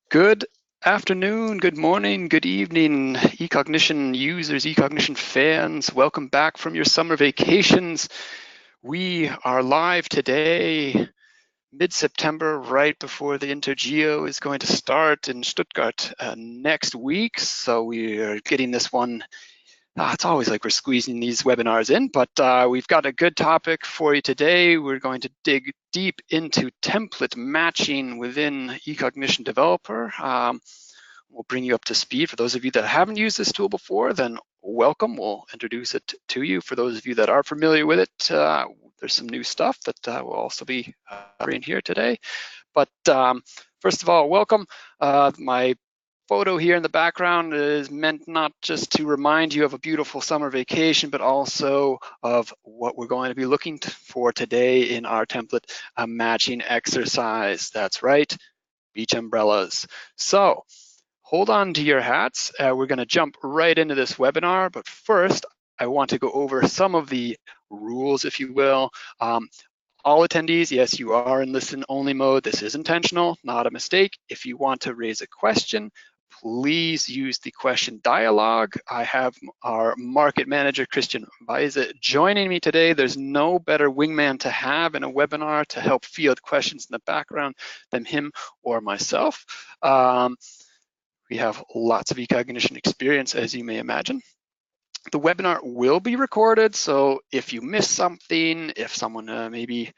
Good afternoon, good morning, good evening, eCognition users, eCognition fans. Welcome back from your summer vacations. We are live today, mid-September, right before the Intergeo is going to start in Stuttgart next week. So we are getting this one. It's always like we're squeezing these webinars in, but we've got a good topic for you today. We're going to dig deep into template matching within eCognition Developer. We'll bring you up to speed. For those of you that haven't used this tool before, then welcome. We'll introduce it to you. For those of you that are familiar with it, there's some new stuff that we'll also be covering here today. But first of all, welcome. My photo here in the background is meant not just to remind you of a beautiful summer vacation, but also of what we're going to be looking for today in our template matching exercise. That's right, beach umbrellas. So hold on to your hats. We're going to jump right into this webinar, but first I want to go over some of the rules, if you will. All attendees, yes, you are in listen only mode. This is intentional, not a mistake. If you want to raise a question, please use the question dialogue. I have our market manager, Christian Weise, joining me today. There's no better wingman to have in a webinar to help field questions in the background than him or myself. We have lots of eCognition experience, as you may imagine. The webinar will be recorded, so if you miss something, if someone maybe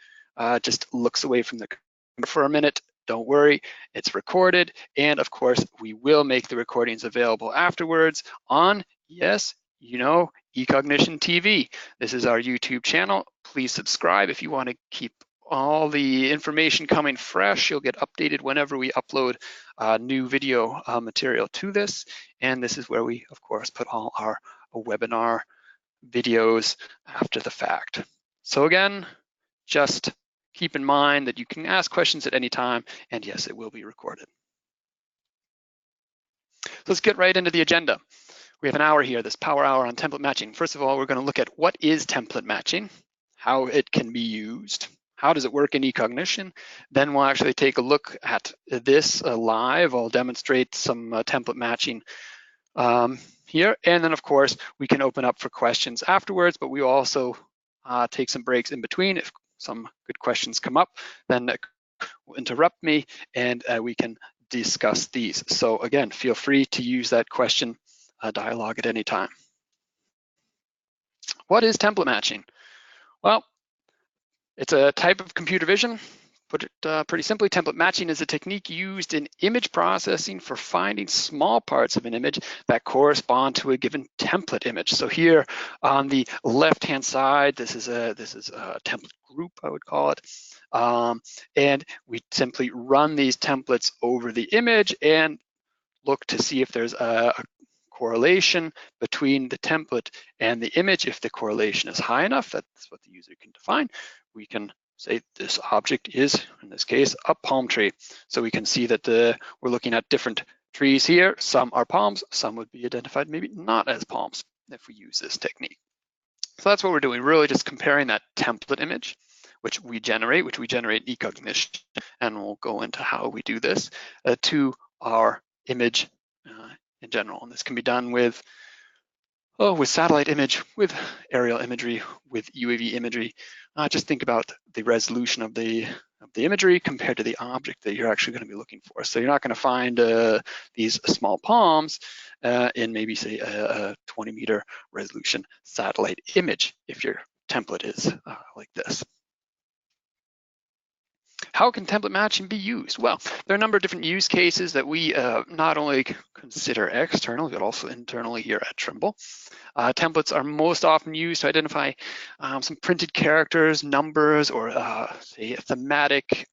just looks away from the camera for a minute, don't worry, it's recorded. And of course, we will make the recordings available afterwards on, yes, you know, eCognition TV. This is our YouTube channel. Please subscribe if you want to keep all the information coming fresh. You'll get updated whenever we upload new video material to this. And this is where we, of course, put all our webinar videos after the fact. So again, just keep in mind that you can ask questions at any time, and yes, it will be recorded. So let's get right into the agenda. We have an hour here, this power hour on template matching. First of all, we're going to look at what is template matching, how it can be used, how does it work in eCognition. Then we'll actually take a look at this live. I'll demonstrate some template matching here. And then of course, we can open up for questions afterwards, but we also take some breaks in between. If some good questions come up, then interrupt me and we can discuss these. So again, feel free to use that question dialogue at any time. What is template matching? Well, it's a type of computer vision. Put it pretty simply, template matching is a technique used in image processing for finding small parts of an image that correspond to a given template image. So here on the left-hand side, this is a template group, I would call it. And we simply run these templates over the image and look to see if there's a correlation between the template and the image. If the correlation is high enough, that's what the user can define, we can say this object is, in this case, a palm tree. So we can see that we're looking at different trees here. Some are palms, some would be identified maybe not as palms if we use this technique. So that's what we're doing, really just comparing that template image, which we generate in eCognition, and we'll go into how we do this, to our image in general. And this can be done with satellite image, with aerial imagery, with UAV imagery. Just think about the resolution of the imagery compared to the object that you're actually going to be looking for. So you're not going to find these small palms in maybe say a 20-meter resolution satellite image if your template is like this. How can template matching be used? Well, there are a number of different use cases that we not only consider externally, but also internally here at Trimble. Templates are most often used to identify some printed characters, numbers, or say thematic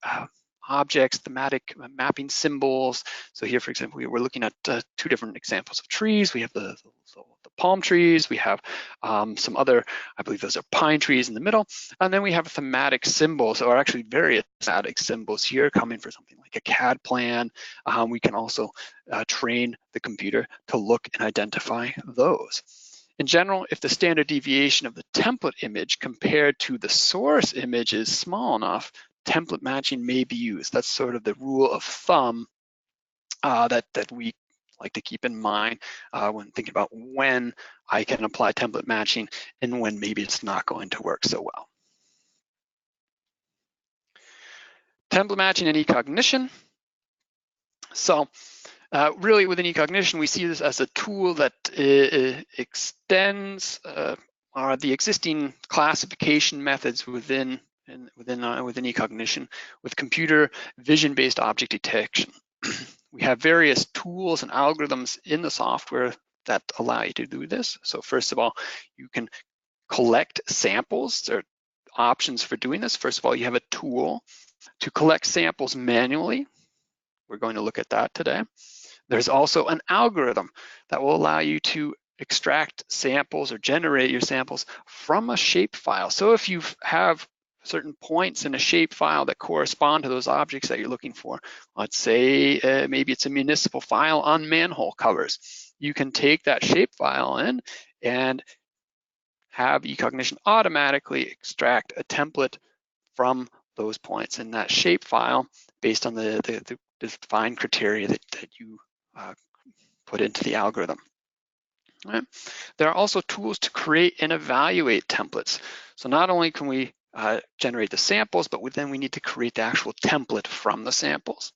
objects, thematic mapping symbols. So here, for example, we're looking at two different examples of trees. We have the palm trees, we have some other, I believe those are pine trees in the middle, and then we have thematic symbols, or actually various thematic symbols here coming for something like a CAD plan. We can also train the computer to look and identify those. In general, if the standard deviation of the template image compared to the source image is small enough, template matching may be used. That's sort of the rule of thumb that we like to keep in mind when thinking about when I can apply template matching and when maybe it's not going to work so well. Template matching and eCognition. So really within eCognition, we see this as a tool that extends the existing classification methods within eCognition with computer vision-based object detection. We have various tools and algorithms in the software that allow you to do this. So first of all, you can collect samples. There are options for doing this. First of all, you have a tool to collect samples manually. We're going to look at that today. There's also an algorithm that will allow you to extract samples or generate your samples from a shapefile. So if you have certain points in a shapefile that correspond to those objects that you're looking for, let's say maybe it's a municipal file on manhole covers, you can take that shapefile in and have eCognition automatically extract a template from those points in that shapefile based on the defined criteria that you put into the algorithm. Right. There are also tools to create and evaluate templates. So not only can we generate the samples, but then we need to create the actual template from the samples.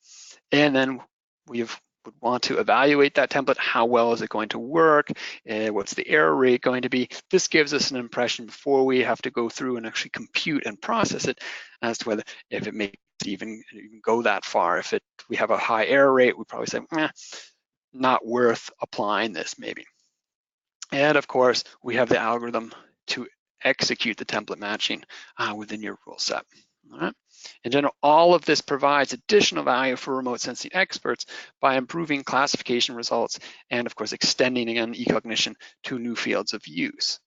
And then we would want to evaluate that template. How well is it going to work? What's the error rate going to be? This gives us an impression before we have to go through and actually compute and process it as to whether if it makes even go that far. If we have a high error rate, we probably say, not worth applying this maybe. And of course, we have the algorithm to execute the template matching within your rule set. All right. In general, all of this provides additional value for remote sensing experts by improving classification results and of course, extending again eCognition to new fields of use.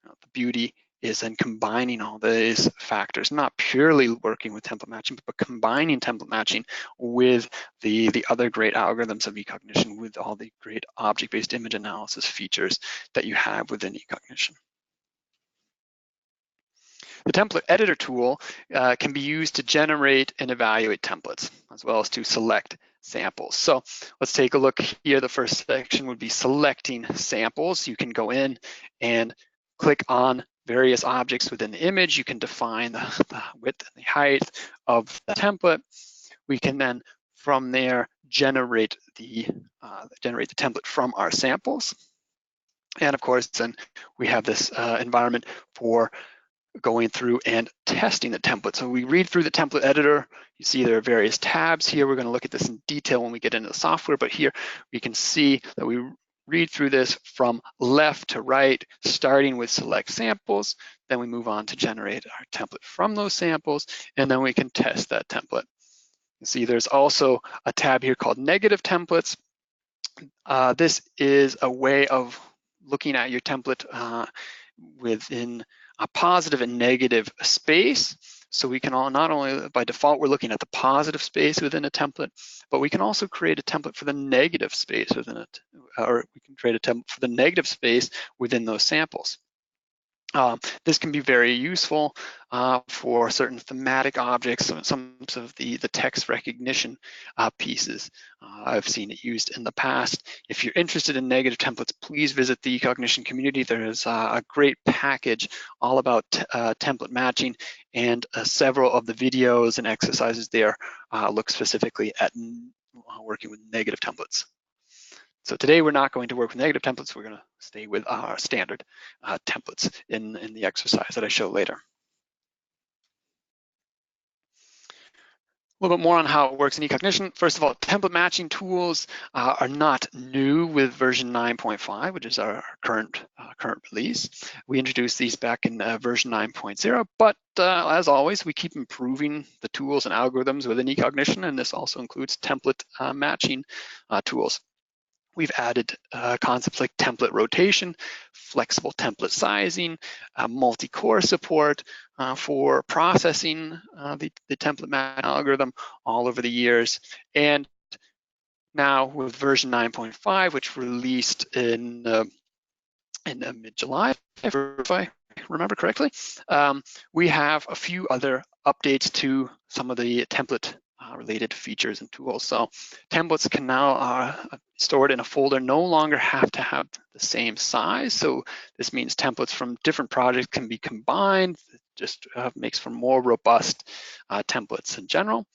The beauty is in combining all these factors, not purely working with template matching, but combining template matching with the other great algorithms of eCognition, with all the great object-based image analysis features that you have within eCognition. The template editor tool can be used to generate and evaluate templates, as well as to select samples. So let's take a look here. The first section would be selecting samples. You can go in and click on various objects within the image. You can define the width and the height of the template. We can then, from there, generate the template from our samples. And of course, then we have this environment for going through and testing the template. So we read through the template editor. You see there are various tabs here. We're going to look at this in detail when we get into the software, but here we can see that we read through this from left to right, starting with select samples. Then we move on to generate our template from those samples, and then we can test that template. You see there's also a tab here called negative templates. This is a way of looking at your template within a positive and negative space. So we can not only, by default, we're looking at the positive space within a template, but we can also create a template for the negative space within it, or we can create a template for the negative space within those samples. This can be very useful for certain thematic objects, some of the text recognition pieces. I've seen it used in the past. If you're interested in negative templates, please visit the eCognition community. There is a great package all about template matching, and several of the videos and exercises there look specifically at working with negative templates. So today we're not going to work with negative templates. We're going to stay with our standard templates in the exercise that I show later. A little bit more on how it works in eCognition. First of all, template matching tools are not new with version 9.5, which is our current release. We introduced these back in version 9.0, but as always, we keep improving the tools and algorithms within eCognition, and this also includes template matching tools. We've added concepts like template rotation, flexible template sizing, multi-core support for processing the template matching algorithm all over the years. And now with version 9.5, which released in mid-July, if I remember correctly, we have a few other updates to some of the template related features and tools. So templates can now stored in a folder no longer have to have the same size. So this means templates from different projects can be combined. It just makes for more robust templates in general.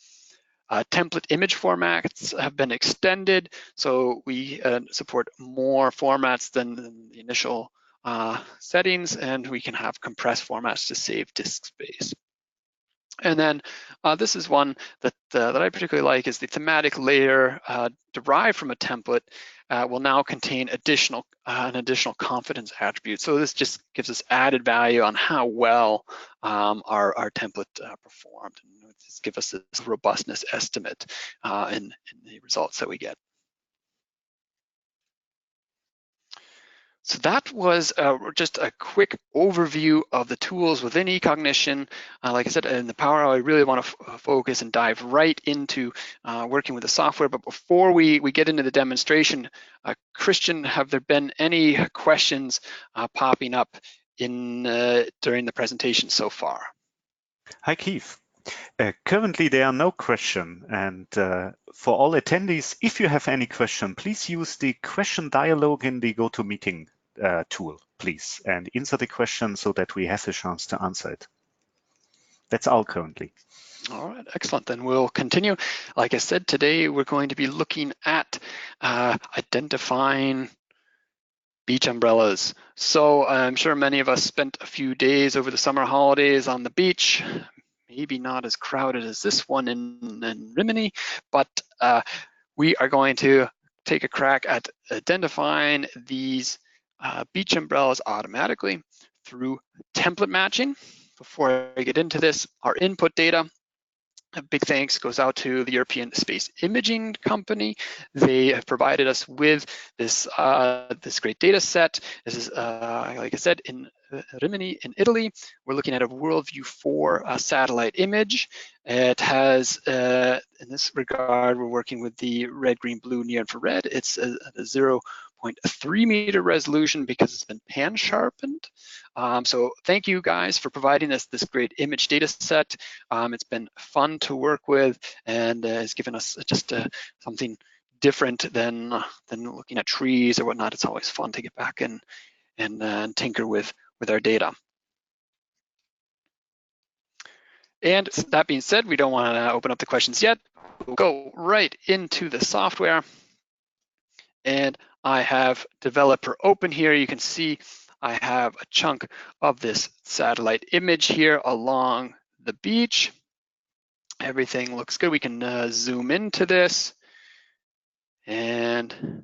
Template image formats have been extended, so we support more formats than the initial settings, and we can have compressed formats to save disk space. And then this is one that I particularly like, is the thematic layer derived from a template will now contain an additional confidence attribute. So this just gives us added value on how well our template performed. And this gives us this robustness estimate in the results that we get. So that was just a quick overview of the tools within eCognition. Like I said, in the Power Hour, I really want to focus and dive right into working with the software. But before we get into the demonstration, Christian, have there been any questions popping up during the presentation so far? Hi, Keith. Currently, there are no questions. And for all attendees, if you have any question, please use the question dialog in the GoToMeeting tool, please, and insert the question so that we have a chance to answer it. That's all currently. All right, excellent. Then we'll continue. Like I said, today we're going to be looking at identifying beach umbrellas. So I'm sure many of us spent a few days over the summer holidays on the beach, maybe not as crowded as this one in Rimini, but we are going to take a crack at identifying these beach umbrellas automatically through template matching. Before I get into this, our input data, a big thanks goes out to the European Space Imaging Company. They have provided us with this great data set. This is, like I said, in Rimini in Italy. We're looking at a WorldView 4 satellite image. It has, in this regard, we're working with the red, green, blue, near infrared. It's a 0.3 meter resolution because it's been pan sharpened. So thank you guys for providing us this great image data set. It's been fun to work with, and has given us just something different than looking at trees or whatnot. It's always fun to get back and tinker with our data. And that being said, we don't want to open up the questions yet. We'll go right into the software. And I have developer open here. You can see I have a chunk of this satellite image here along the beach. Everything looks good. We can zoom into this and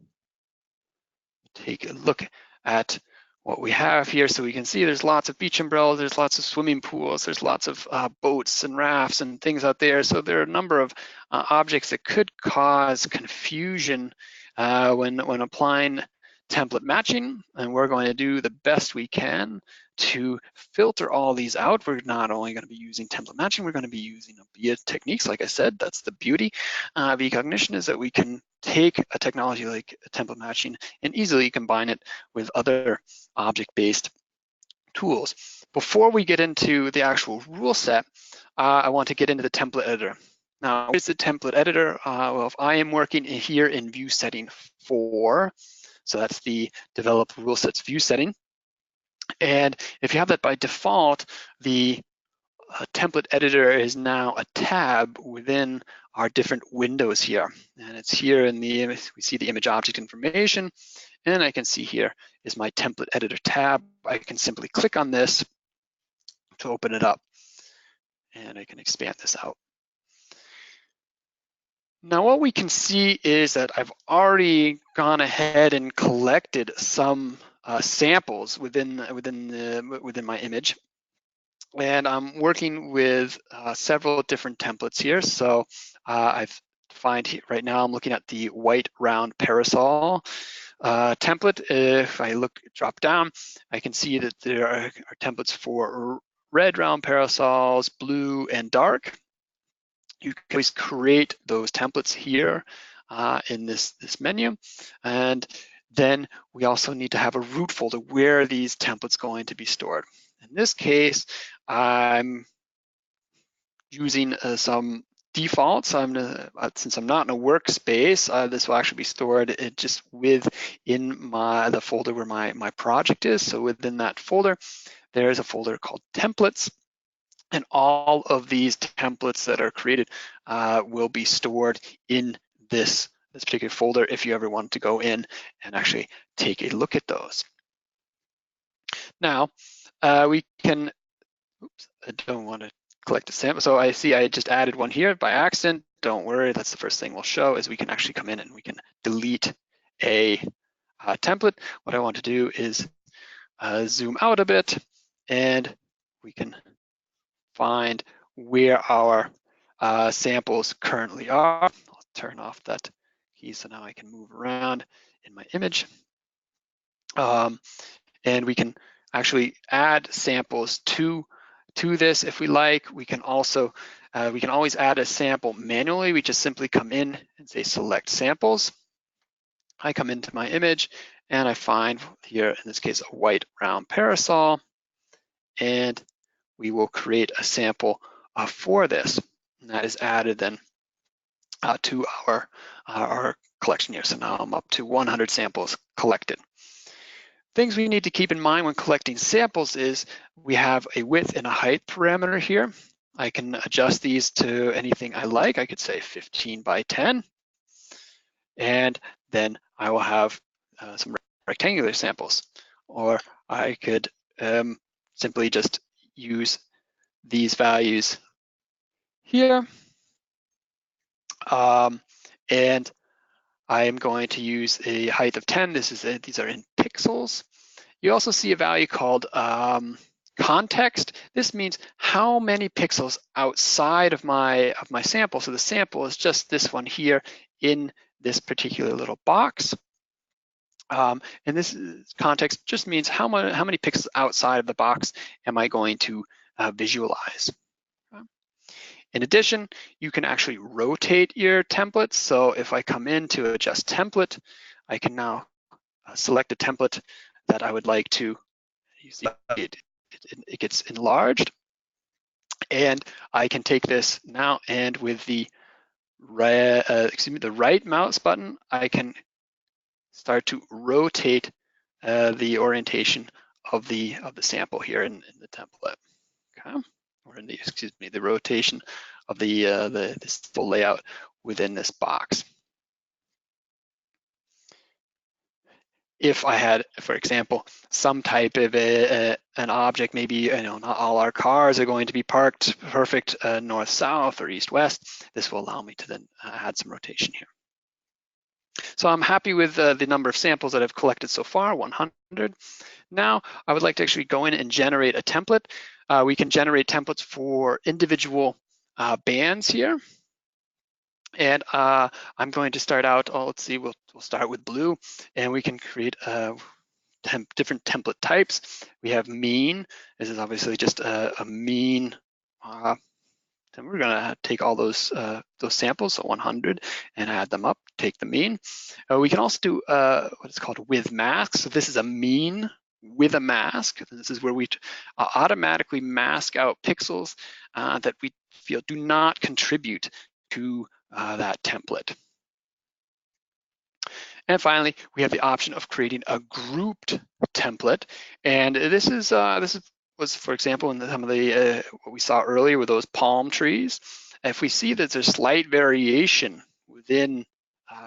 take a look at what we have here. So we can see there's lots of beach umbrellas, there's lots of swimming pools, there's lots of boats and rafts and things out there. So there are a number of objects that could cause confusion when applying template matching, and we're going to do the best we can to filter all these out. We're not only going to be using template matching, we're going to be using ABIA techniques. Like I said, that's the beauty of eCognition, is that we can take a technology like template matching and easily combine it with other object-based tools. Before we get into the actual rule set, I want to get into the template editor. Now, what is the template editor? Well, if I am working here in view setting 4, so that's the develop rule sets view setting. And if you have that by default, the template editor is now a tab within our different windows here. And it's here in the image, we see the image object information, and I can see here is my template editor tab. I can simply click on this to open it up, and I can expand this out. Now what we can see is that I've already gone ahead and collected some samples within my image, and I'm working with several different templates here. So I've defined here, right now I'm looking at the white round parasol template. If I drop down, I can see that there are templates for red round parasols, blue, and dark. You can always create those templates here in this menu. And then we also need to have a root folder where these templates are going to be stored. In this case, I'm using some default, so I'm gonna, since I'm not in a workspace, this will actually be stored just within the folder where my project is. So within that folder, there is a folder called templates, and all of these templates that are created will be stored in this particular folder if you ever want to go in and actually take a look at those. Now, we can, oops, I don't want to collect a sample. So I see I just added one here by accident. Don't worry, that's the first thing we'll show is we can actually come in and we can delete a template. What I want to do is zoom out a bit, and we can find where our samples currently are. I'll turn off that key so now I can move around in my image. And we can actually add samples to this if we like. We can also, we can always add a sample manually. We just simply come in and say select samples. I come into my image and I find here, in this case, a white round parasol, and we will create a sample for this. And that is added then to our collection here. So now I'm up to 100 samples collected. Things we need to keep in mind when collecting samples is we have a width and a height parameter here. I can adjust these to anything I like. I could say 15 by 10. And then I will have some rectangular samples. Or I could simply just use these values here. And I am going to use a height of 10. These are in pixels. You also see a value called context. This means how many pixels outside of my sample. So the sample is just this one here in this particular little box. And this context just means how many pixels outside of the box am I going to visualize. In addition, you can actually rotate your templates. So if I come in to adjust template, I can now select a template that I would like to, you see it gets enlarged. And I can take this now, and with the right mouse button, I can start to rotate the orientation of the sample here in the template. Okay, or in the the rotation of this full layout within this box. If I had, for example, some type of an object, maybe not all our cars are going to be parked perfect north-south or east-west, this will allow me to then add some rotation here. So I'm happy with the number of samples that I've collected so far, 100. Now I would like to actually go in and generate a template. We can generate templates for individual bands here. And I'm going to start out, let's see, we'll start with blue, and we can create different template types. We have mean. This is obviously just a mean. And we're gonna take all those samples, so 100, and add them up, take the mean. We can also do what is called with mask. So this is a mean with a mask. This is where we automatically mask out pixels that we feel do not contribute to that template. And finally, we have the option of creating a grouped template. And this was, for example, in some of the what we saw earlier with those palm trees. If we see that there's slight variation within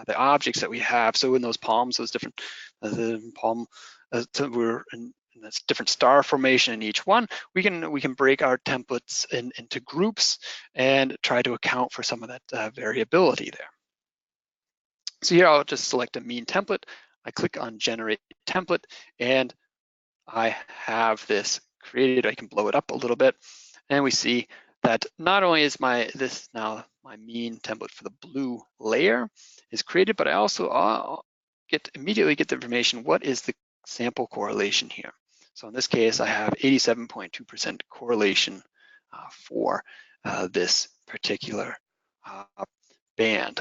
the objects that we have, so in those palms, those different we're in this different star formation in each one, we can break our templates into groups and try to account for some of that variability there. So here I'll just select a mean template. I click on generate template, and I have this created. I can blow it up a little bit, and we see that not only is this now my mean template for the blue layer is created, but I also immediately get the information, what is the sample correlation here? So in this case, I have 87.2% correlation for this particular band.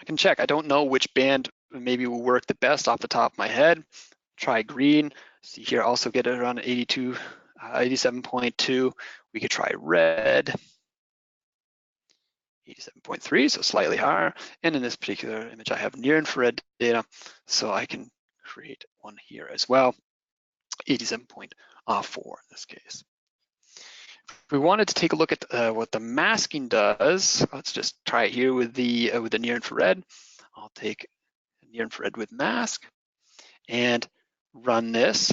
I can check. I don't know which band maybe will work the best off the top of my head. Try green. See here, also get it around 87.2. We could try red. 87.3, so slightly higher. And in this particular image, I have near infrared data, so I can create one here as well, 87.4 in this case. If we wanted to take a look at what the masking does, let's just try it here with the near infrared. I'll take near infrared with mask and run this,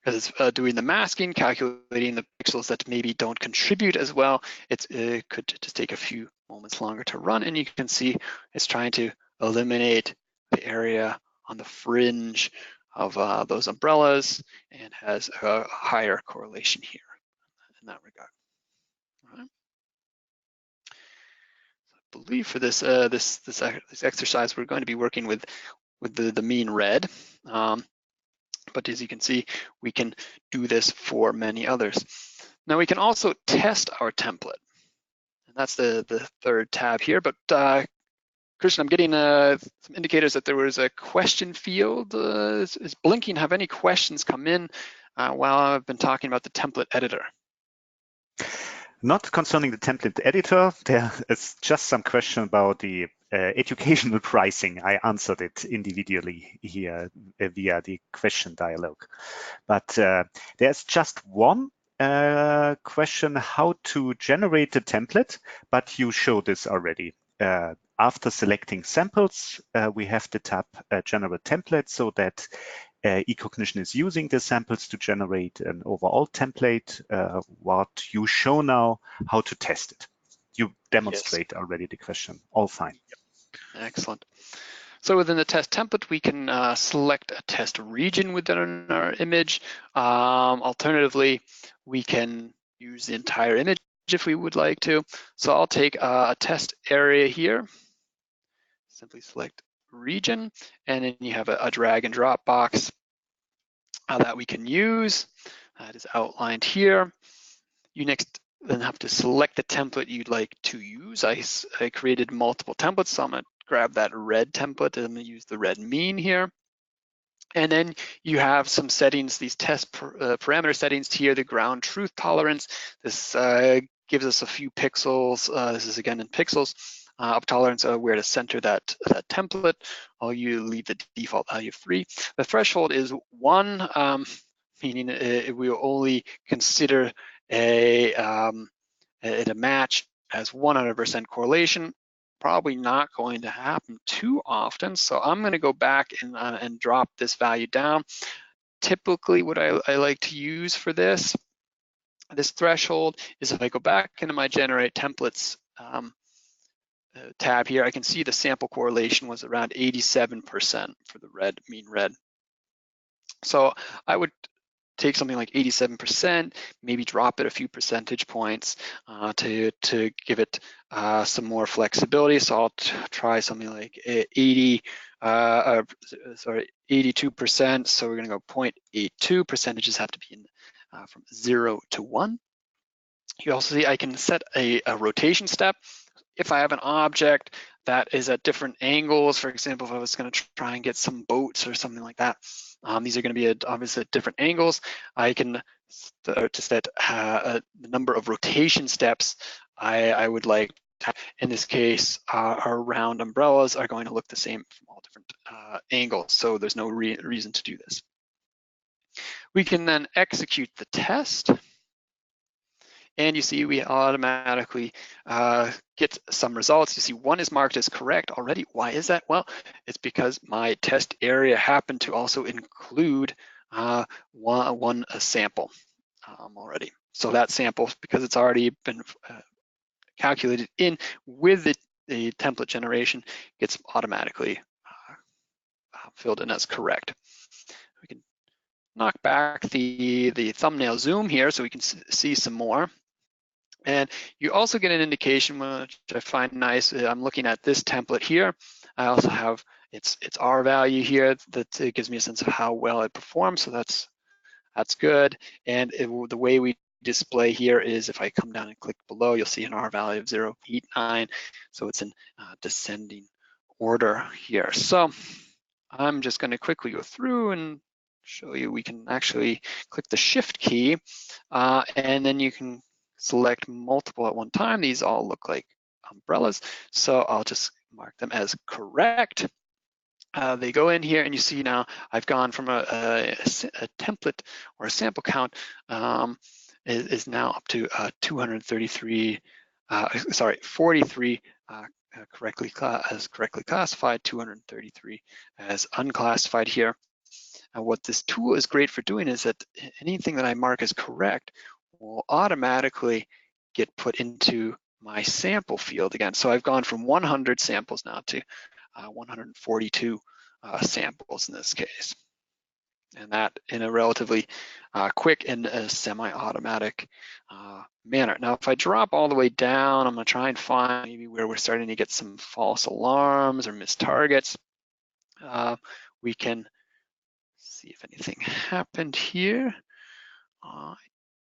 because it's doing the masking, calculating the pixels that maybe don't contribute as well. It could just take a few moments longer to run, and you can see it's trying to eliminate the area on the fringe of those umbrellas and has a higher correlation here in that regard. All right. I believe for this this exercise, we're going to be working with the mean red. But as you can see, we can do this for many others. Now we can also test our template. And that's the third tab here. But Christian, I'm getting some indicators that there was a question field. Is blinking? Have any questions come in while I've been talking about the template editor? Not concerning the template editor, there is just some question about the educational pricing. I answered it individually here via the question dialogue. But there's just one question, how to generate the template, but you showed this already. After selecting samples, we have the tab Generate Template, so that eCognition is using the samples to generate an overall template. What you show now, how to test it. You demonstrate already the question, all fine. Excellent. So within the test template, we can select a test region within our image. Alternatively, we can use the entire image if we would like to. So I'll take a test area here. Simply select region, and then you have a drag and drop box that we can use. That is outlined here. You next then have to select the template you'd like to use. I created multiple templates, so I'm gonna grab that red template and I'm gonna use the red mean here. And then you have some settings, these test parameter settings here, the ground truth tolerance. This gives us a few pixels. This is again in pixels. Of tolerance where to center that template. You leave the default value of 3. The threshold is 1, meaning it will only consider a match as 100% correlation. Probably not going to happen too often, so I'm going to go back and drop this value down. Typically, what I like to use for this threshold is if I go back into my Generate Templates tab here, I can see the sample correlation was around 87% for the mean red. So I would take something like 87%, maybe drop it a few percentage points to give it some more flexibility. So I'll try something like 82%. So we're going to go 0.82. Percentages have to be in from 0 to 1. You also see I can set a rotation step. If I have an object that is at different angles, for example, if I was going to try and get some boats or something like that, these are going to be obviously at different angles. I can start to set the number of rotation steps I would like. In this case, our round umbrellas are going to look the same from all different angles, so there's no reason to do this. We can then execute the test. And you see we automatically get some results. You see 1 is marked as correct already. Why is that? Well, it's because my test area happened to also include one sample already. So that sample, because it's already been calculated in with the template generation, gets automatically filled in as correct. We can knock back the thumbnail zoom here so we can see some more. And you also get an indication, which I find nice. I'm looking at this template here. I also have its R value here that it gives me a sense of how well it performs. So that's good. And the way we display here is if I come down and click below, you'll see an R value of 0.89. So it's in descending order here. So I'm just going to quickly go through and show you we can actually click the Shift key, and then you can select multiple at one time. These all look like umbrellas, so I'll just mark them as correct. They go in here, and you see now I've gone from a template or a sample count is now up to 233, 43 correctly classified, 233 as unclassified here. And what this tool is great for doing is that anything that I mark as correct will automatically get put into my sample field again. So I've gone from 100 samples now to 142 samples in this case. And that in a relatively quick and semi-automatic manner. Now, if I drop all the way down, I'm gonna try and find maybe where we're starting to get some false alarms or missed targets. We can see if anything happened here. I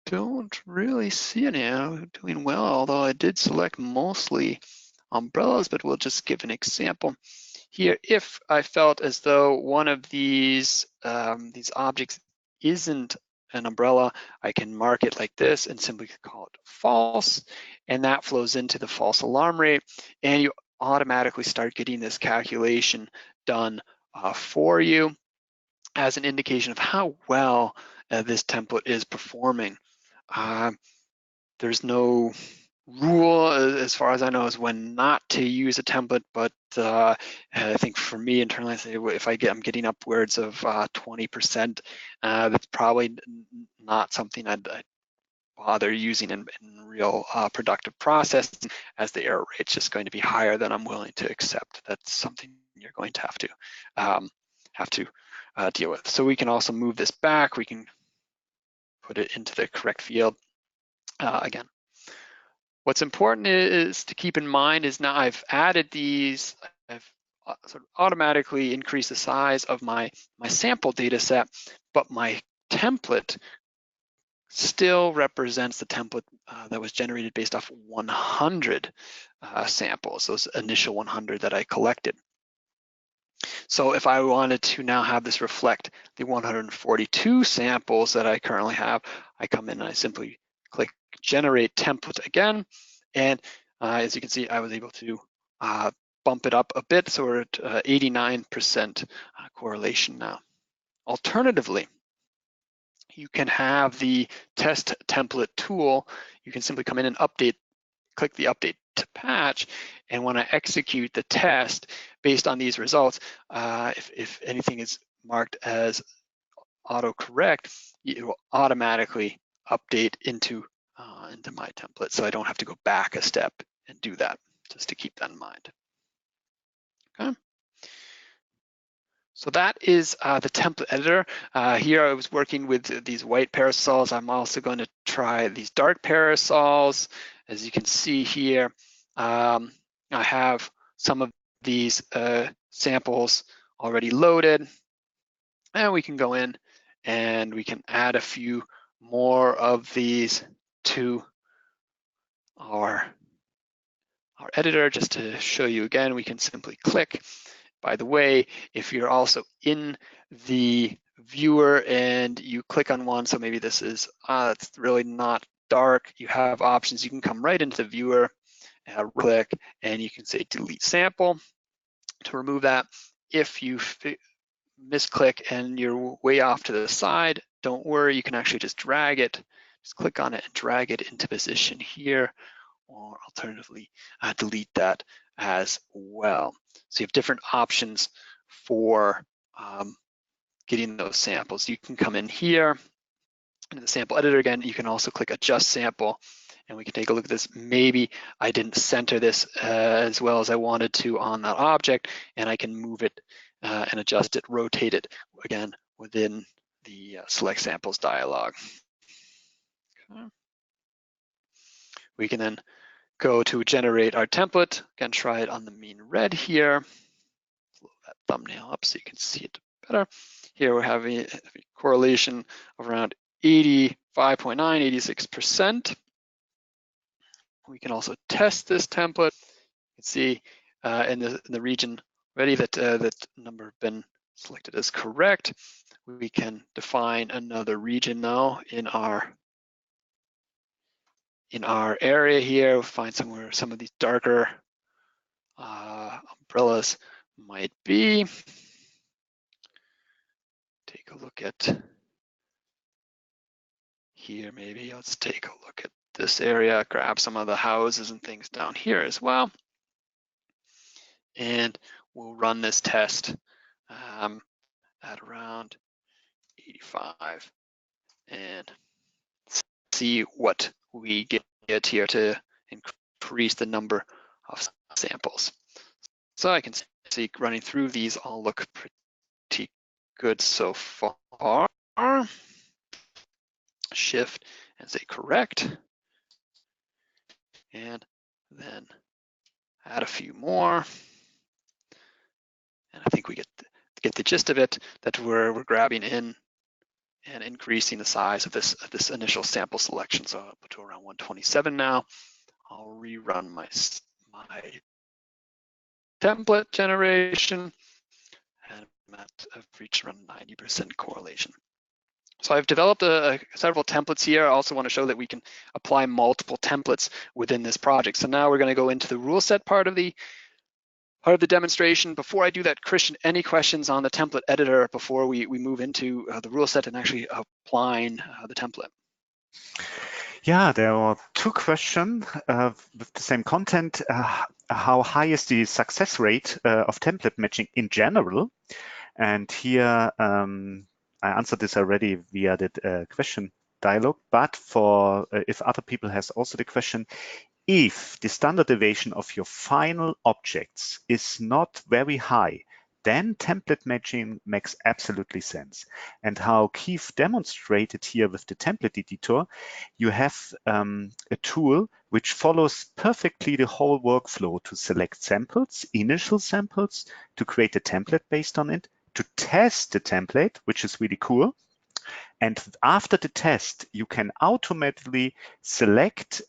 don't really see any. I'm doing well, although I did select mostly umbrellas, but we'll just give an example here. If I felt as though one of these objects isn't an umbrella, I can mark it like this and simply call it false, and that flows into the false alarm rate, and you automatically start getting this calculation done for you as an indication of how well this template is performing. There's no rule, as far as I know, is when not to use a template, but I think for me internally, I say if I'm getting upwards of 20%, that's probably not something I'd bother using in real productive process, as the error rate's just going to be higher than I'm willing to accept. That's something you're going to have to deal with. So we can also move this back. We can put it into the correct field again. What's important is to keep in mind is now I've added these, I've sort of automatically increased the size of my sample data set, but my template still represents the template that was generated based off 100 samples, those initial 100 that I collected. So if I wanted to now have this reflect the 142 samples that I currently have, I come in and I simply click generate template again. And as you can see, I was able to bump it up a bit, so we're at 89% correlation now. Alternatively, you can have the test template tool. You can simply come in and update, click the update to patch, and when I execute the test based on these results, if anything is marked as autocorrect, it will automatically update into my template, so I don't have to go back a step and do that, just to keep that in mind. Okay. So that is the template editor. Here I was working with these white parasols. I'm also going to try these dark parasols. As you can see here, I have some of these samples already loaded, and we can go in and we can add a few more of these to our editor. Just to show you again, we can simply click. By the way, if you're also in the viewer and you click on one, so maybe this is, it's really not dark, you have options. You can come right into the viewer, click, and you can say delete sample to remove that. If you misclick and you're way off to the side, don't worry, you can actually just drag it, just click on it and drag it into position here, or alternatively, delete that as well. So you have different options for getting those samples. You can come in here into the sample editor again. You can also click adjust sample, and we can take a look at this. Maybe I didn't center this as well as I wanted to on that object, and I can move it and adjust it, rotate it again within the select samples dialog. Okay. We can then go to generate our template. Again, try it on the mean red here. Blow that thumbnail up so you can see it better. Here we're having a correlation of around 85.9, 86%. We can also test this template. You can see in the region already that that number have been selected as correct. We can define another region now in our in our area here. We'll find somewhere some of these darker umbrellas might be. Take a look at here, maybe. Let's take a look at this area, grab some of the houses and things down here as well. And we'll run this test at around 85 and see what we get here to increase the number of samples. So I can see running through these all look pretty good so far. Shift and say correct. And then add a few more. And I think we get the gist of it, that we're grabbing in and increasing the size of this initial sample selection. So I'll put to around 127 now. I'll rerun my template generation, and I've reached around 90% correlation. So I've developed several templates here. I also want to show that we can apply multiple templates within this project. So now we're going to go into the rule set part of the demonstration. Before I do that, Christian, any questions on the template editor before we move into the rule set and actually applying the template? Yeah, there are two questions with the same content. How high is the success rate of template matching in general? And here, I answered this already via the question dialog, but for if other people has also the question, if the standard deviation of your final objects is not very high, then template matching makes absolutely sense. And how Keith demonstrated here with the template editor, you have a tool which follows perfectly the whole workflow to select samples, initial samples, to create a template based on it, to test the template, which is really cool. And after the test, you can automatically select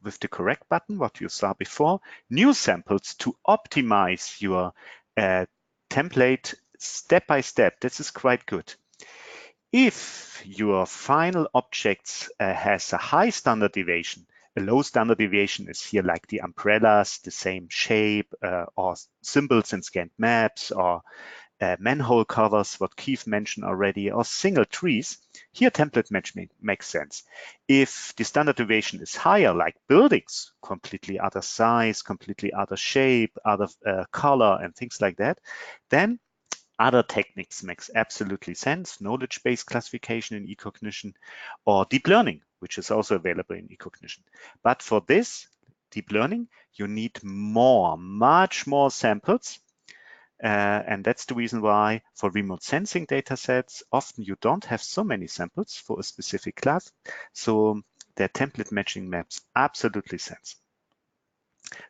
with the correct button, what you saw before, new samples to optimize your template step by step. This is quite good. If your final objects has a high standard deviation, a low standard deviation is here like the umbrellas, the same shape, or symbols in scanned maps, or manhole covers, what Keith mentioned already, or single trees, here template matching makes sense. If the standard deviation is higher, like buildings, completely other size, completely other shape, other color, and things like that, then other techniques makes absolutely sense. Knowledge-based classification in eCognition, or deep learning, which is also available in eCognition. But for this deep learning, you need much more samples. And that's the reason why for remote sensing data sets, often you don't have so many samples for a specific class. So their template matching makes absolutely sense.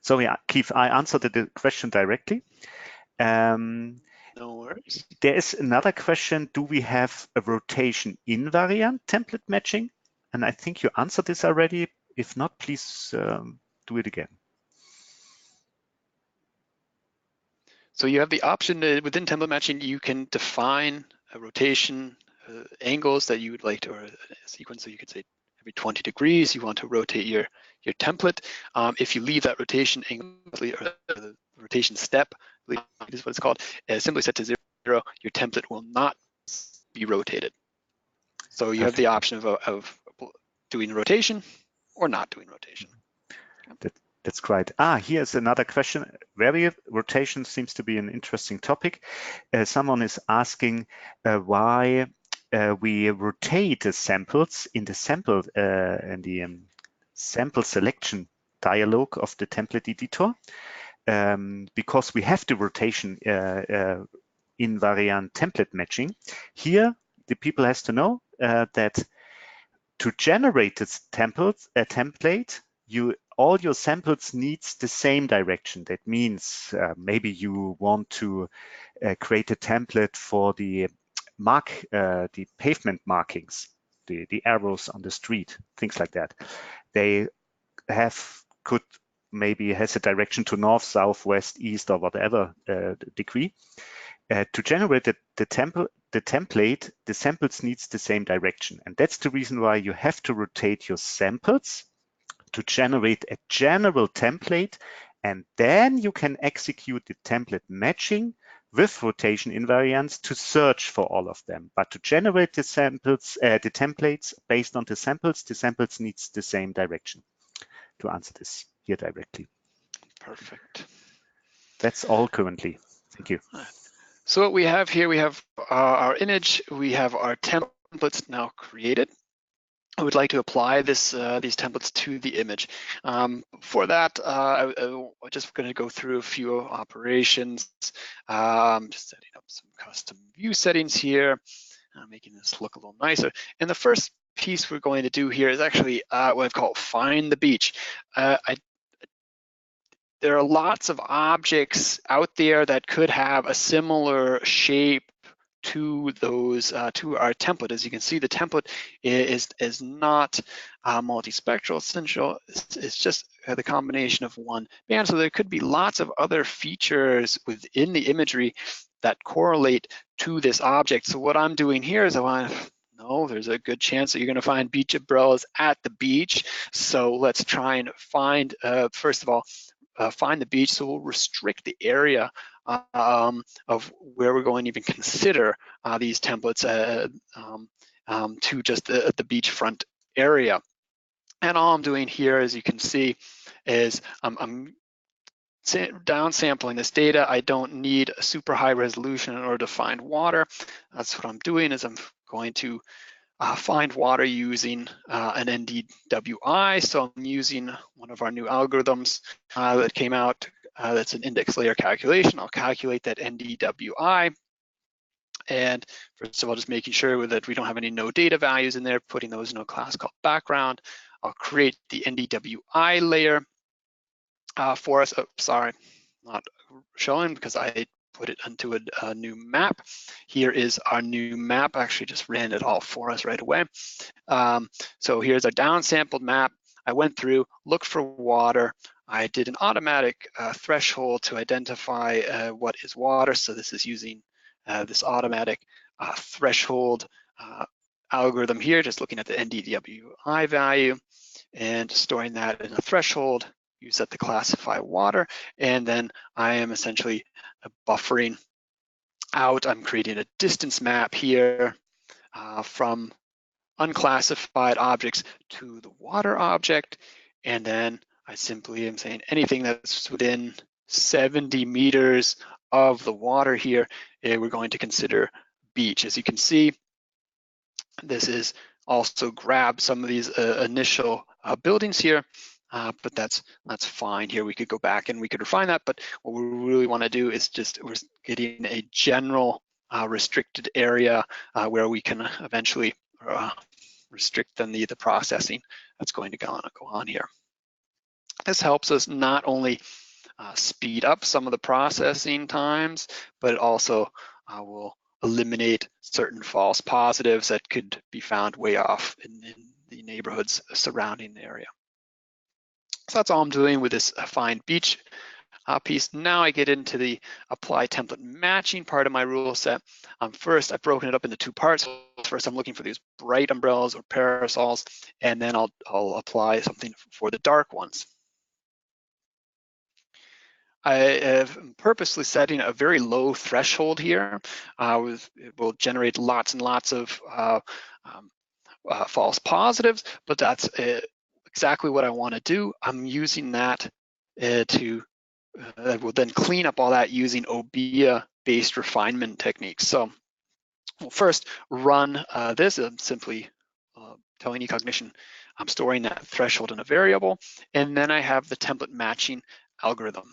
So yeah, Keith, I answered the question directly. No worries. There is another question. Do we have a rotation invariant template matching? And I think you answered this already. If not, please do it again. So you have the option within template matching, you can define a rotation angles that you would like to, or a sequence. So you could say every 20 degrees, you want to rotate your template. If you leave that rotation angle, or the rotation step, is what it's called, simply set to 0, your template will not be rotated. So you have the option of doing rotation or not doing rotation. That's great. Here's another question. Rotation seems to be an interesting topic. Someone is asking why we rotate the samples in the sample sample selection dialog of the template editor, because we have the rotation invariant template matching. Here, the people has to know that to generate this template, all your samples needs the same direction. That means maybe you want to create a template for the pavement markings, the arrows on the street, things like that. They maybe has a direction to north, south, west, east, or whatever degree. To generate the template, the samples needs the same direction. And that's the reason why you have to rotate your samples to generate a general template, and then you can execute the template matching with rotation invariance to search for all of them. But to generate the samples, the templates based on the samples needs the same direction. To answer this here directly. Perfect. That's all currently. Thank you. So what we have here, we have our image, we have our templates now created. I would like to apply this these templates to the image. For that, I'm just going to go through a few operations. Just setting up some custom view settings here, making this look a little nicer. And the first piece we're going to do here is actually what I've called find the beach. There are lots of objects out there that could have a similar shape to those to our template. As you can see, the template is not multispectral. Essential. It's just the combination of one band. So there could be lots of other features within the imagery that correlate to this object. So what I'm doing here is I want to know there's a good chance that you're going to find beach umbrellas at the beach. So let's try and find first of all. Find the beach, so we'll restrict the area of where we're going to even consider these templates to just the beachfront area. And all I'm doing here, as you can see, is I'm downsampling this data. I don't need a super high resolution in order to find water. That's what I'm doing, is I'm going to find water using an NDWI. So I'm using one of our new algorithms that came out. That's an index layer calculation. I'll calculate that NDWI. And first of all, just making sure that we don't have any no data values in there, putting those in a class called background. I'll create the NDWI layer for us. Oh, sorry, not showing because I put it into a new map. Here is our new map. I actually just ran it all for us right away. So here's our downsampled map. I went through, looked for water. I did an automatic threshold to identify what is water. So this is using this automatic threshold algorithm here, just looking at the NDWI value and storing that in a threshold. Use that to classify water, and then I am essentially buffering out. I'm creating a distance map here from unclassified objects to the water object, and then I simply am saying anything that's within 70 meters of the water here, we're going to consider beach. As you can see, this is also grab some of these initial buildings here. But that's fine here. We could go back and we could refine that, but what we really want to do is just we're getting a general restricted area where we can eventually restrict then the processing that's going to go on here. This helps us not only speed up some of the processing times, but it also will eliminate certain false positives that could be found way off in the neighborhoods surrounding the area. So that's all I'm doing with this find beach piece. Now I get into the apply template matching part of my rule set. First, I've broken it up into two parts. First, I'm looking for these bright umbrellas or parasols, and then I'll apply something for the dark ones. I am purposely setting a very low threshold here. It will generate lots and lots of false positives, but that's exactly what I want to do. I'm using that I will then clean up all that using OBIA-based refinement techniques. So we'll first run this. I'm simply telling eCognition I'm storing that threshold in a variable, and then I have the template matching algorithm.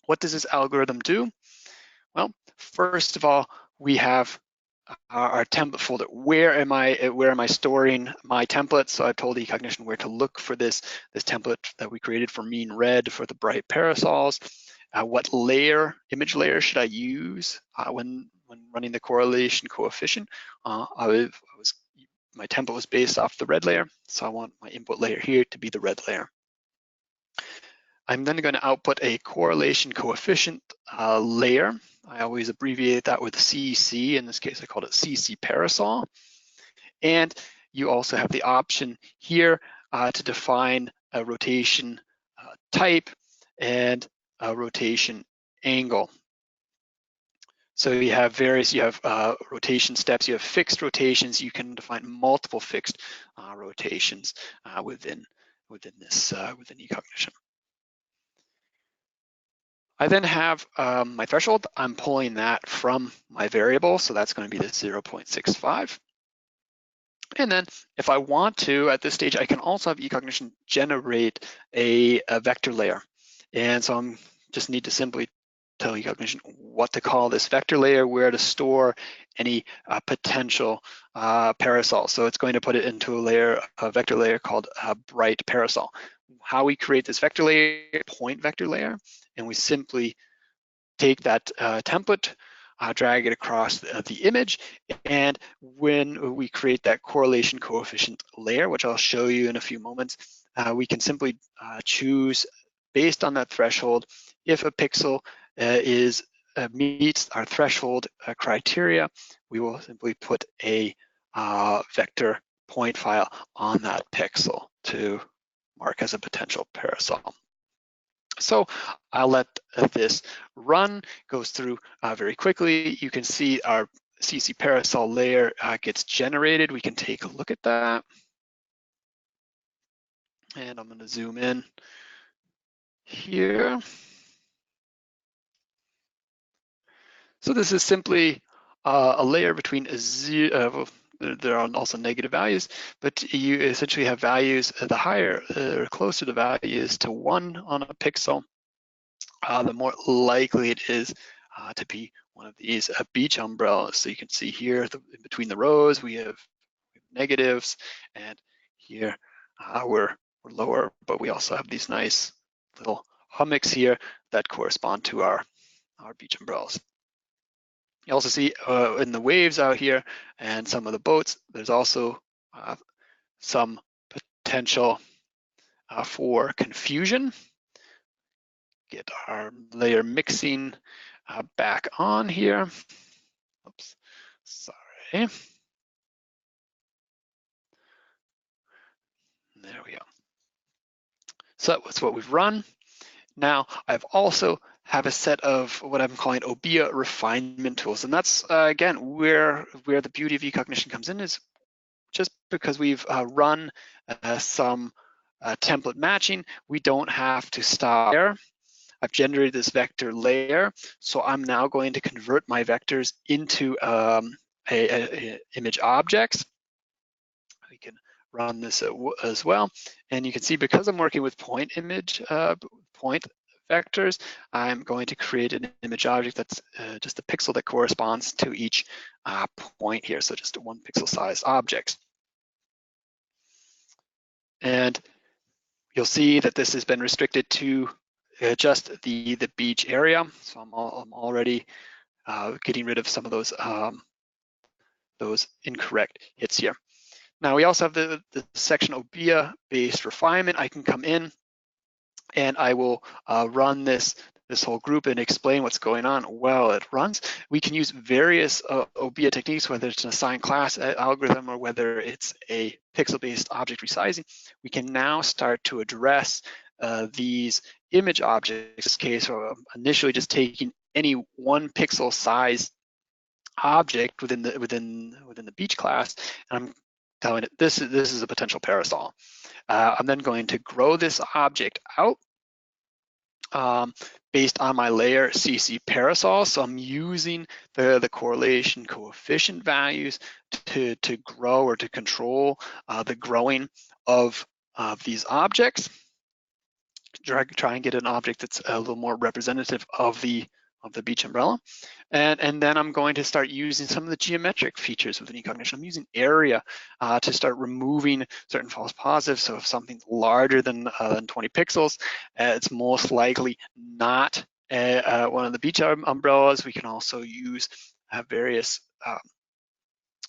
What does this algorithm do? Well, first of all, we have our template folder. Where am I storing my templates? So I've told eCognition where to look for this template that we created for mean red for the bright parasols. What image layer should I use when running the correlation coefficient? My template was based off the red layer, so I want my input layer here to be the red layer. I'm then going to output a correlation coefficient layer. I always abbreviate that with CC. In this case, I called it CC parasol. And you also have the option here to define a rotation type and a rotation angle. So you have rotation steps, you have fixed rotations, you can define multiple fixed rotations within eCognition. I then have my threshold. I'm pulling that from my variable, so that's going to be the 0.65. And then if I want to, at this stage, I can also have eCognition generate a vector layer. And so I'm just need to simply tell eCognition what to call this vector layer, where to store any potential parasol. So it's going to put it into a vector layer called bright parasol. How we create this vector layer, point vector layer, and we simply take that template, drag it across the image, and when we create that correlation coefficient layer, which I'll show you in a few moments, we can simply choose based on that threshold if a pixel meets our threshold criteria. We will simply put a vector point file on that pixel to mark as a potential parasol. So I'll let this run, goes through very quickly. You can see our CC parasol layer gets generated. We can take a look at that. And I'm going to zoom in here. So this is simply a layer between there are also negative values, but you essentially have values, the higher or closer the value is to 1 on a pixel, the more likely it is to be one of these beach umbrellas. So you can see here in between the rows, we have negatives, and here we're lower, but we also have these nice little hummocks here that correspond to our beach umbrellas. You also see in the waves out here and some of the boats, there's also some potential for confusion. Get our layer mixing back on here. Oops, sorry. There we go. So that's what we've run. Now I've also have a set of what I'm calling OBIA refinement tools. And that's, again, where the beauty of eCognition comes in, is just because we've run some template matching, we don't have to stop there. I've generated this vector layer, so I'm now going to convert my vectors into image objects. We can run this as well, and you can see because I'm working with point vectors, I'm going to create an image object that's just a pixel that corresponds to each point here, so just a 1 pixel size object. And you'll see that this has been restricted to just the beach area. So I'm already getting rid of some of those incorrect hits here. Now we also have the section OBIA based refinement. I can come in and I will run this whole group and explain what's going on while it runs. We can use various OBIA techniques, whether it's an assigned class algorithm or whether it's a pixel-based object resizing. We can now start to address these image objects. In this case, initially just taking any 1 pixel size object within the beach class, and I'm telling it this is a potential parasol. I'm then going to grow this object out based on my layer CC parasol. So I'm using the correlation coefficient values to grow or to control the growing of these objects. Try and get an object that's a little more representative of the beach umbrella. And then I'm going to start using some of the geometric features within eCognition. I'm using area to start removing certain false positives. So if something's larger than 20 pixels, it's most likely not one of the beach umbrellas. We can also use various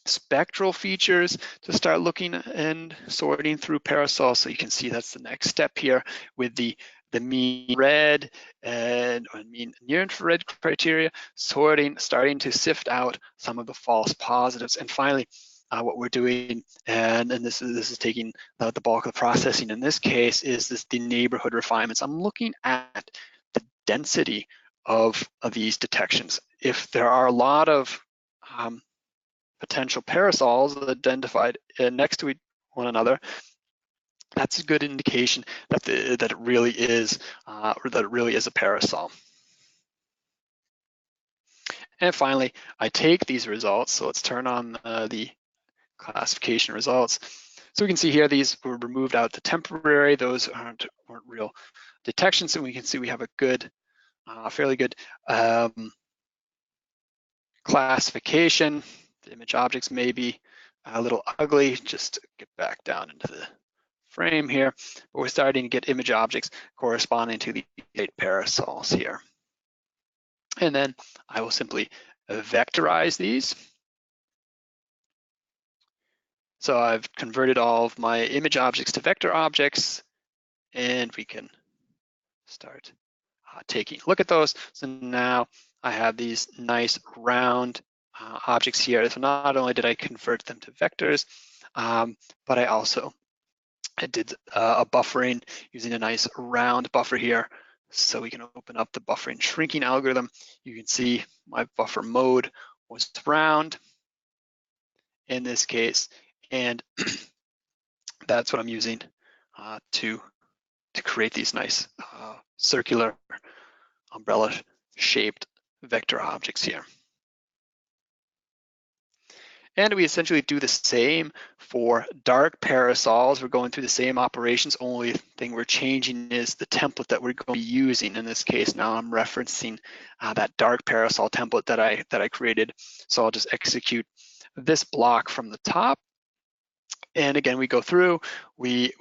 spectral features to start looking and sorting through parasols. So you can see that's the next step here with the mean red and mean near infrared criteria, starting to sift out some of the false positives. And finally, what we're doing, and this is taking the bulk of the processing. In this case, is the neighborhood refinements. I'm looking at the density of these detections. If there are a lot of potential parasols identified next to one another, that's a good indication that it really is a parasol. And finally, I take these results. So let's turn on the classification results. So we can see here these were removed out to temporary. Those weren't real detections. So we can see we have a good, fairly good classification. The image objects may be a little ugly. Just to get back down into the frame here, but we're starting to get image objects corresponding to the 8 parasols here. And then I will simply vectorize these. So I've converted all of my image objects to vector objects, and we can start taking a look at those. So now I have these nice round objects here. So not only did I convert them to vectors, but I did a buffering using a nice round buffer here. So we can open up the buffering shrinking algorithm. You can see my buffer mode was round in this case, and that's what I'm using to create these nice circular umbrella shaped vector objects here. And we essentially do the same for dark parasols. We're going through the same operations, only thing we're changing is the template that we're going to be using. In this case, now I'm referencing that dark parasol template that I created. So I'll just execute this block from the top. And again, we go through, we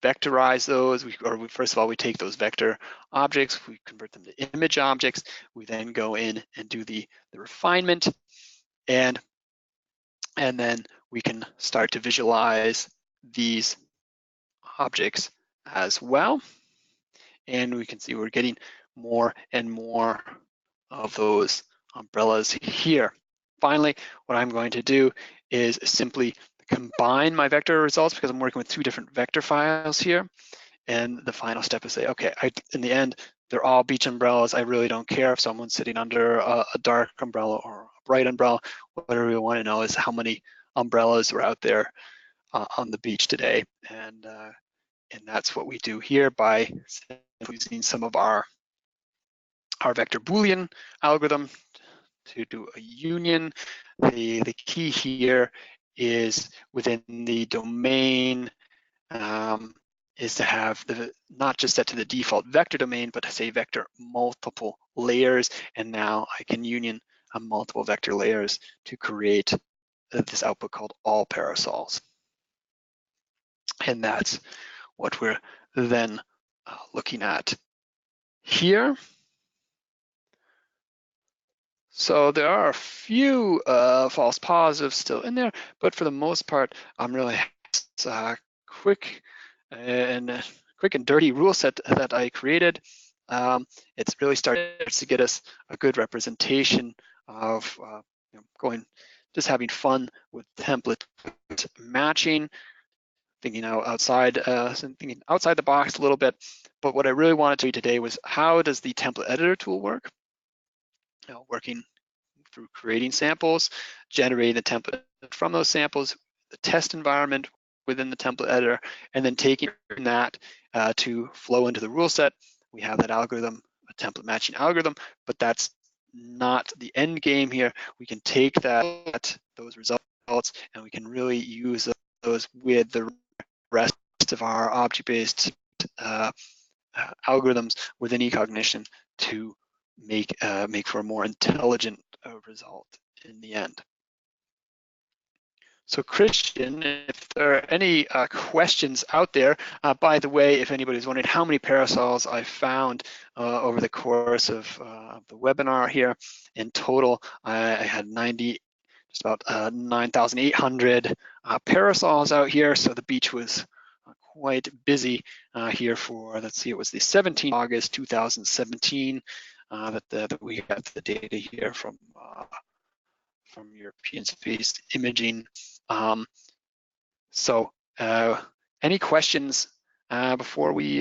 vectorize those, first of all, we take those vector objects, we convert them to image objects, we then go in and do the refinement, and then we can start to visualize these objects as well. And we can see we're getting more and more of those umbrellas here. Finally, what I'm going to do is simply combine my vector results because I'm working with 2 different vector files here. And the final step is say, okay, in the end, they're all beach umbrellas. I really don't care if someone's sitting under a dark umbrella or a bright umbrella. What we want to know is how many umbrellas are out there on the beach today. And that's what we do here by using some of our vector Boolean algorithm to do a union. The key here is within the domain is to have not just set to the default vector domain, but to say vector multiple layers. And now I can union multiple vector layers to create this output called all parasols. And that's what we're then looking at here. So there are a few false positives still in there, but for the most part, I'm really quick and dirty rule set that I created. It's really starts to get us a good representation of just having fun with template matching, thinking outside the box a little bit. But what I really wanted to do today was how does the template editor tool work? Working through creating samples, generating the template from those samples, the test environment within the template editor, and then taking that to flow into the rule set. We have that algorithm, a template matching algorithm, but that's not the end game here. We can take those results and we can really use those with the rest of our object-based algorithms within eCognition to make for a more intelligent result in the end. So Christian, if there are any questions out there, by the way, if anybody's wondering how many parasols I found over the course of the webinar here, in total, I had just about 9,800 parasols out here. So the beach was quite busy here for, let's see, it was the 17th of August 2017 that we got the data here from from European-based imaging. So any questions before we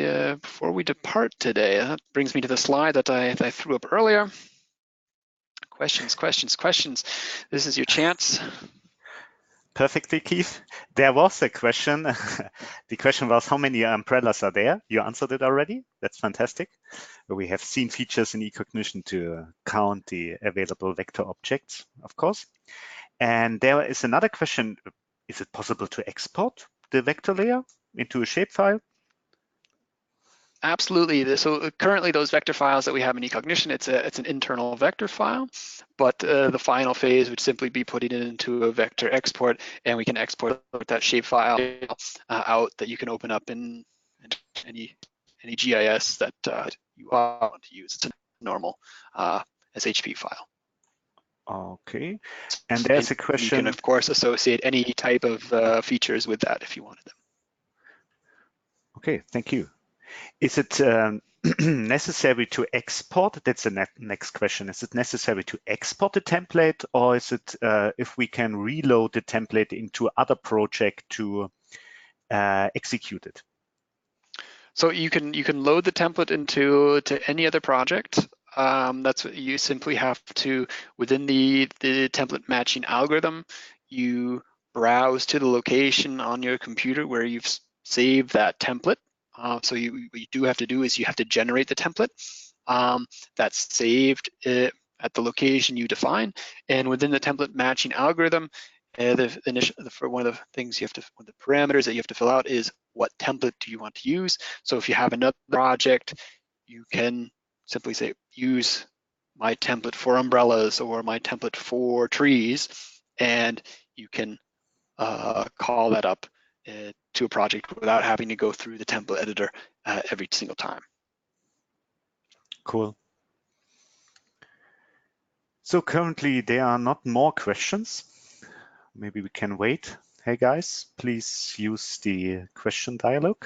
depart today? That brings me to the slide that I threw up earlier. Questions. This is your chance. Perfectly, Keith. There was a question. The question was, how many umbrellas are there? You answered it already. That's fantastic. We have seen features in eCognition to count the available vector objects, of course. And there is another question. Is it possible to export the vector layer into a shapefile? Absolutely. So currently those vector files that we have in eCognition, it's an internal vector file, but the final phase would simply be putting it into a vector export, and we can export that shapefile out that you can open up in any GIS that you want to use. It's a normal SHP file. Okay. And there's a question. You can, of course, associate any type of features with that if you wanted them. Okay, thank you. Is it necessary to export? That's the next question. Is it necessary to export the template, or is it if we can reload the template into other project to execute it? So you can load the template into any other project. That's what you simply have to, within the template matching algorithm, you browse to the location on your computer where you've saved that template. So what you do have to do is you have to generate the template that's saved at the location you define, and within the template matching algorithm, for one of the things you have to, one of the parameters that you have to fill out is what template do you want to use. So if you have another project, you can simply say use my template for umbrellas or my template for trees, and you can call that up to a project without having to go through the template editor every single time. Cool. So currently there are not more questions. Maybe we can wait. Hey guys, please use the question dialog.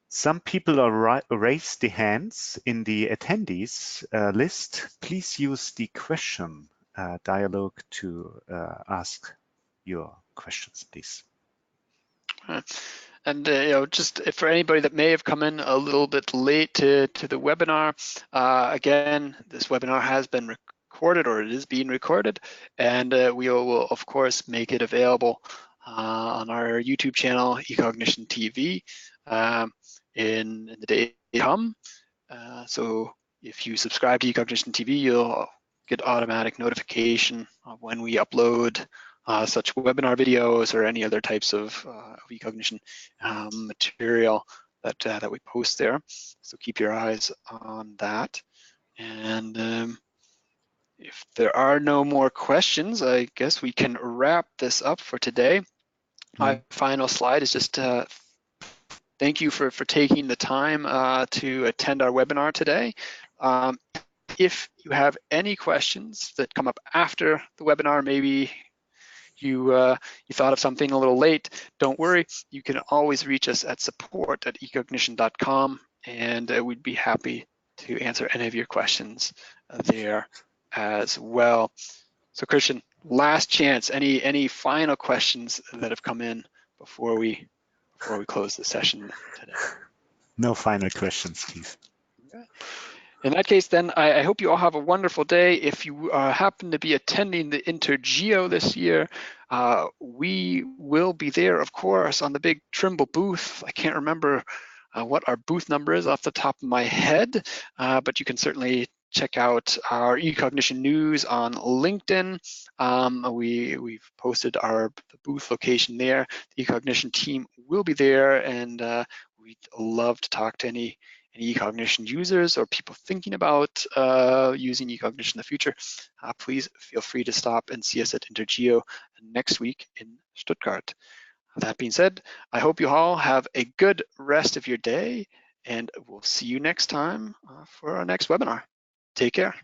Some people are raised the hands in the attendees list. Please use the question dialog to ask your questions, please. And just for anybody that may have come in a little bit late to the webinar, again, this webinar has been recorded, or it is being recorded, and we will of course make it available on our YouTube channel, eCognition TV, in the day to come. So if you subscribe to eCognition TV, you'll get automatic notification of when we upload such webinar videos or any other types of eCognition material that we post there. So keep your eyes on that. And if there are no more questions, I guess we can wrap this up for today. My final slide is just thank you for taking the time to attend our webinar today. If you have any questions that come up after the webinar, maybe you thought of something a little late, don't worry. You can always reach us at support@ecognition.com, and we'd be happy to answer any of your questions there as well. So Christian, last chance. Any final questions that have come in before we close the session today? No final questions, Keith. Okay. In that case, then, I hope you all have a wonderful day. If you happen to be attending the InterGeo this year, we will be there, of course, on the big Trimble booth. I can't remember what our booth number is off the top of my head, but you can certainly check out our eCognition news on LinkedIn. We've posted the booth location there. The eCognition team will be there, and we'd love to talk to any eCognition users or people thinking about using eCognition in the future. Please feel free to stop and see us at InterGeo next week in Stuttgart. That being said, I hope you all have a good rest of your day, and we'll see you next time for our next webinar. Take care.